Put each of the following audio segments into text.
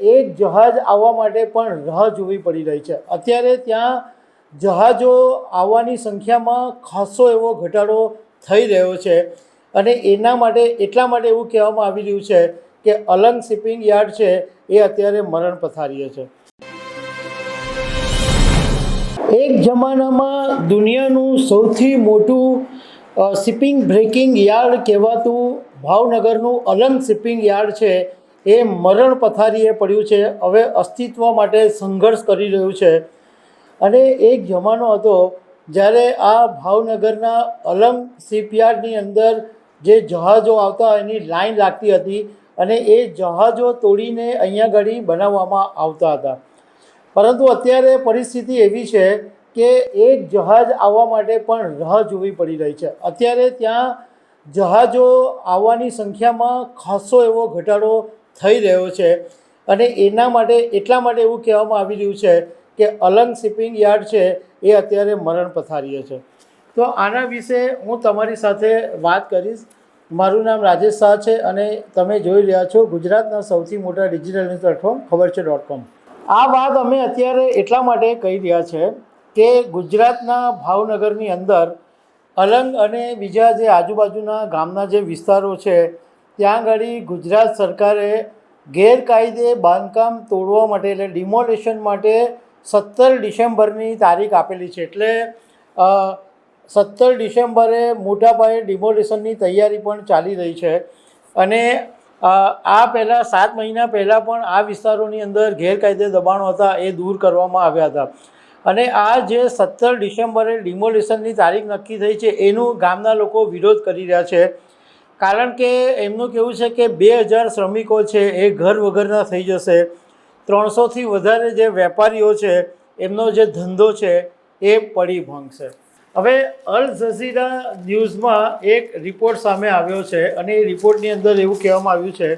એક જહાજ આવવા માટે પણ રાહ જોવી પડી રહી છે। અત્યારે ત્યાં જહાજો આવવાની સંખ્યામાં ખાસો એવો ઘટાડો થઈ રહ્યો છે અને એના માટે એટલા માટે એવું કહેવામાં આવી રહ્યું છે કે અલંગ શિપિંગ યાર્ડ છે એ અત્યારે મરણ પથારીએ છે। એક જમાનામાં દુનિયાનું સૌથી મોટું શિપિંગ બ્રેકિંગ યાર્ડ કહેવાતું ભાવનગરનું અલંગ શિપિંગ યાર્ડ છે એ મરણ પથારીએ પડ્યું છે। હવે અસ્તિત્વ માટે સંઘર્ષ કરી રહ્યું છે અને એક જમાનો હતો જ્યારે આ ભાવનગરના અલંગ શિપયાર્ડની અંદર જે જહાજો આવતા એની લાઈન લાગતી હતી અને એ જહાજો તોડીને અહીંયા આગળ બનાવવામાં આવતા હતા। પરંતુ અત્યારે પરિસ્થિતિ એવી છે કે એક જહાજ આવવા માટે પણ રાહ જોવી પડી રહી છે। અત્યારે ત્યાં જહાજો આવવાની સંખ્યામાં ખાસો એવો ઘટાડો થઈ રહ્યો છે અને એના માટે એટલા માટે એવું કહેવામાં આવી રહ્યું છે કે અલંગ શિપિંગ યાર્ડ છે એ અત્યારે મરણ પથારીએ છે। તો આના વિશે હું તમારી સાથે વાત કરીશ। મારું નામ રાજેશ શાહ છે અને તમે જોઈ રહ્યા છો ગુજરાતના સૌથી મોટા ડિજિટલ ન્યૂઝ પ્લેટફોર્મ ખબરછે.com। આ વાત અમે અત્યારે એટલા માટે કહી રહ્યા છે કે ગુજરાતના ભાવનગરની અંદર અલંગ અને બીજા જે આજુબાજુના ગામના જે વિસ્તારો છે ત્યાં આગળ ગુજરાત સરકારે ગેરકાયદે બાંધકામ તોડવા માટે એટલે ડિમોલેશન માટે 17 ડિસેમ્બરની તારીખ આપેલી છે। એટલે 17 ડિસેમ્બરે મોટા પાયે ડિમોલેશનની તૈયારી પણ ચાલી રહી છે અને આ પહેલાં 7 મહિના પહેલાં પણ આ વિસ્તારોની અંદર ગેરકાયદે દબાણો હતા એ દૂર કરવામાં આવ્યા હતા અને આ જે 17 ડિસેમ્બરે ડિમોલેશનની તારીખ નક્કી થઈ છે એનું ગામના લોકો વિરોધ કરી રહ્યા છે। કારણ કે એમનું કહેવું છે કે 2000 શ્રમિકો છે એ ઘર વગરના થઈ જશે। 300થી વધારે જે વેપારીઓ છે એમનો જે ધંધો છે એ પડી ભાંગશે। હવે અલ જઝીરા ન્યૂઝમાં એક રિપોર્ટ સામે આવ્યો છે અને એ રિપોર્ટની અંદર એવું કહેવામાં આવ્યું છે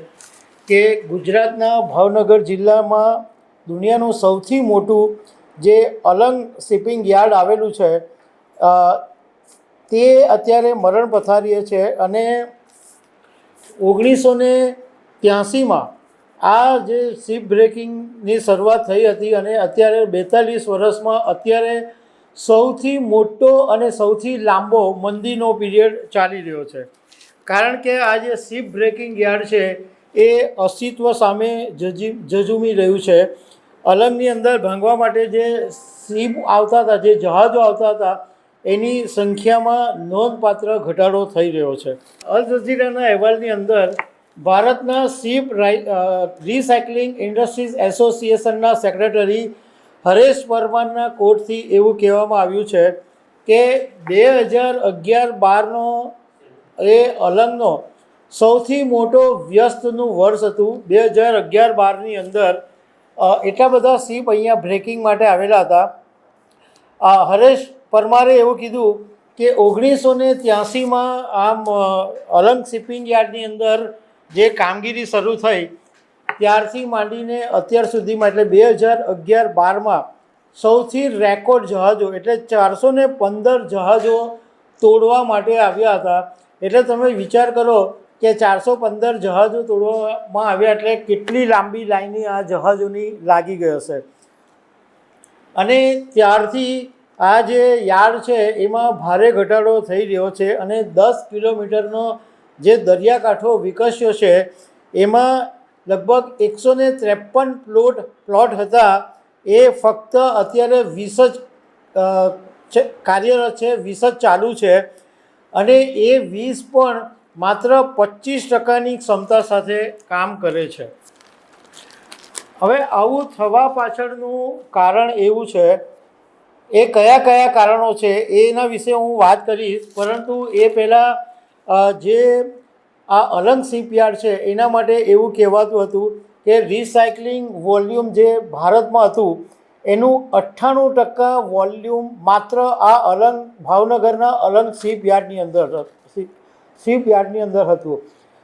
કે ગુજરાતના ભાવનગર જિલ્લામાં દુનિયાનું સૌથી મોટું જે અલંગ શિપિંગ યાર્ડ આવેલું છે તે અત્યારે મરણ પથારીએ છે અને 1983માં આ જે શિપ બ્રેકિંગની શરૂઆત થઈ હતી અને અત્યારે 42 વર્ષમાં અત્યારે સૌથી મોટો અને સૌથી લાંબો મંદીનો પીરિયડ ચાલી રહ્યો છે। કારણ કે આ જે શિપ બ્રેકિંગ યાર્ડ છે એ અસ્તિત્વ સામે ઝઝૂમી રહ્યું છે। અલંગની અંદર ભાંગવા માટે જે શિપ આવતા હતા જે જહાજો આવતા હતા એની સંખ્યામાં નોંધપાત્ર ઘટાડો થઈ રહ્યો છે। અલ જઝીરાના અહેવાલની અંદર ભારતના શિપ રિસાયકલિંગ ઇન્ડસ્ટ્રીઝ એસોસિએશનના સેક્રેટરી હરેશ પરમારના કોર્ટથી એવું કહેવામાં આવ્યું છે કે 2011-12નો એ અલંગનો સૌથી મોટો વ્યસ્તનું વર્ષ હતું। 2011-12ની અંદર એટલા બધા શિપ અહીંયા બ્રેકિંગ માટે આવેલા હતા। હરેશ પરમારે એવું કીધું કે 1983માં આમ અલંગ શિપિંગ યાર્ડની અંદર જે કામગીરી શરૂ થઈ ત્યારથી માંડીને અત્યાર સુધીમાં એટલે 2011-12માં સૌથી રેકોર્ડ જહાજો એટલે 415 જહાજો તોડવા માટે આવ્યા હતા। એટલે તમે વિચાર કરો કે 415 જહાજો તોડવામાં આવ્યા એટલે કેટલી લાંબી લાઈની આ જહાજોની લાગી ગઈ હશે। અને ત્યારથી આ જે યાર્ડ છે એમાં ભારે ઘટાડો થઈ રહ્યો છે અને 10 કિલોમીટરનો જે દરિયાકાંઠો વિકસ્યો છે એમાં લગભગ 153 પ્લોટ હતા એ ફક્ત અત્યારે 20 જ કાર્યરત છે, 20 જ ચાલુ છે અને એ 20 પણ માત્ર 25%ની ક્ષમતા સાથે કામ કરે છે। હવે આવું થવા પાછળનું કારણ એવું છે એ કયા કયા કારણો છે એના વિશે હું વાત કરીશ, પરંતુ એ પહેલાં જે આ અલંગ શિપયાર્ડ છે એના માટે એવું કહેવાતું હતું કે રિસાયકલિંગ વોલ્યુમ જે ભારતમાં હતું એનું 98% વોલ્યુમ માત્ર આ અલંગ ભાવનગરના અલંગ શિપયાર્ડની અંદર હતું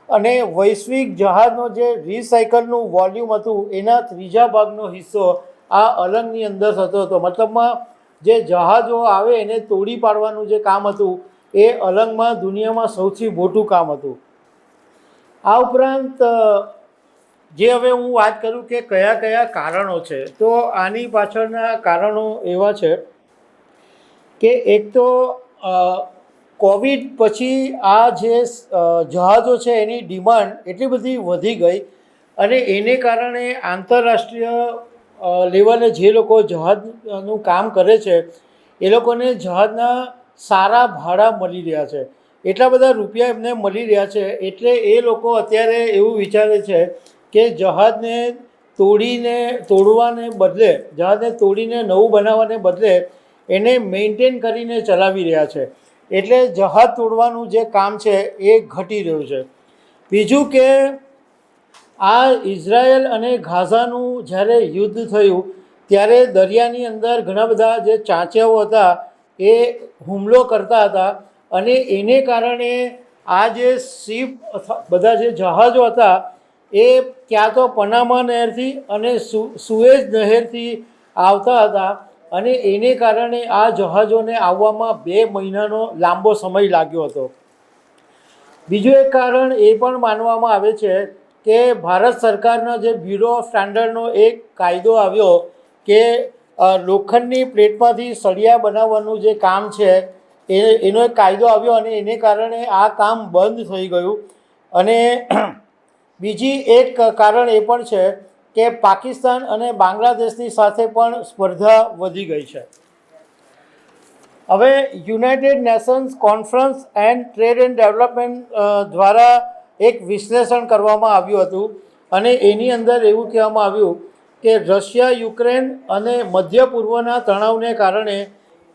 અને વૈશ્વિક જહાજનો જે રિસાયકલનું વોલ્યુમ હતું એના 3જા ભાગનો હિસ્સો આ અલંગની અંદર થતો હતો। મતલબમાં જે જહાજો આવે એને તોડી પાડવાનું જે કામ હતું એ અલંગમાં દુનિયામાં સૌથી મોટું કામ હતું। આ ઉપરાંત જે હવે હું વાત કરું કે કયા કયા કારણો છે, તો આની પાછળના કારણો એવા છે કે એક તો કોવિડ પછી આ જે જહાજો છે એની ડિમાન્ડ એટલી બધી વધી ગઈ અને એને કારણે આંતરરાષ્ટ્રીય લેવલે જે લોકો જહાજનું કામ કરે છે એ લોકોને જહાજના સારા ભાડા મળી રહ્યા છે, એટલા બધા રૂપિયા એમને મળી રહ્યા છે, એટલે એ લોકો અત્યારે એવું વિચારે છે કે જહાજને તોડવાને બદલે, જહાજને તોડીને નવું બનાવવાને બદલે એને મેન્ટેન કરીને ચલાવી રહ્યા છે, એટલે જહાજ તોડવાનું જે કામ છે એ ઘટી રહ્યું છે. બીજું કે આ ઇઝરાયલ અને ગાઝાનું જ્યારે યુદ્ધ થયું ત્યારે દરિયાની અંદર ઘણા બધા જે ચાંચિયાઓ હતા એ હુમલો કરતા હતા અને એને કારણે આ જે શિપ બધા જે જહાજો હતા એ ક્યાં તો પનામા નહેરથી અને સુએઝ નહેરથી આવતા હતા અને એને કારણે આ જહાજોને આવવામાં 2 મહિનાનો લાંબો સમય લાગ્યો હતો. બીજું એક કારણ એ પણ માનવામાં આવે છે કે ભારત સરકારના જે બ્યુરો ઓફ સ્ટાન્ડર્ડનો એક કાયદો આવ્યો કે લોખંડની પ્લેટમાંથી સળિયા બનાવવાનું જે કામ છે એનો એક કાયદો આવ્યો અને એને કારણે આ કામ બંધ થઈ ગયું. અને બીજી એક કારણ એ પણ છે કે પાકિસ્તાન અને બાંગ્લાદેશની સાથે પણ સ્પર્ધા વધી ગઈ છે. હવે United Nations conference and trade and development દ્વારા એક વિશ્લેષણ કરવામાં આવ્યું હતું અને એની અંદર એવું કહેવામાં આવ્યું કે રશિયા, યુક્રેન અને મધ્ય પૂર્વના તણાવને કારણે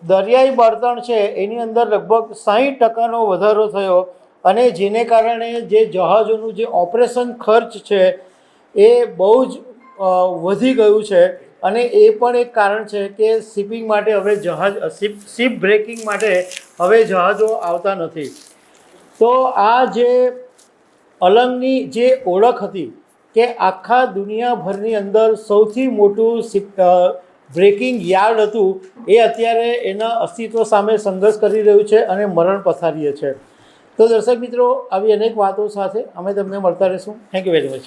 દરિયાઈ બળતણ છે એની અંદર લગભગ 60% વધારો થયો અને જેને કારણે જે જહાજોનું જે ઓપરેશન ખર્ચ છે એ બહુ જ વધી ગયું છે અને એ પણ એક કારણ છે કે શિપિંગ માટે હવે શિપ બ્રેકિંગ માટે હવે જહાજો આવતા નથી. તો આ જે અલંગની જે ઓળખ હતી કે આખા દુનિયાભરની અંદર સૌથી મોટું બ્રેકિંગ યાર્ડ હતું એ અત્યારે એના અસ્તિત્વ સામે સંઘર્ષ કરી રહ્યું છે અને મરણ પથારીએ છે. તો દર્શક મિત્રો, આવી અનેક વાતો સાથે અમે તમને મળતા રહીશું. Thank you very much.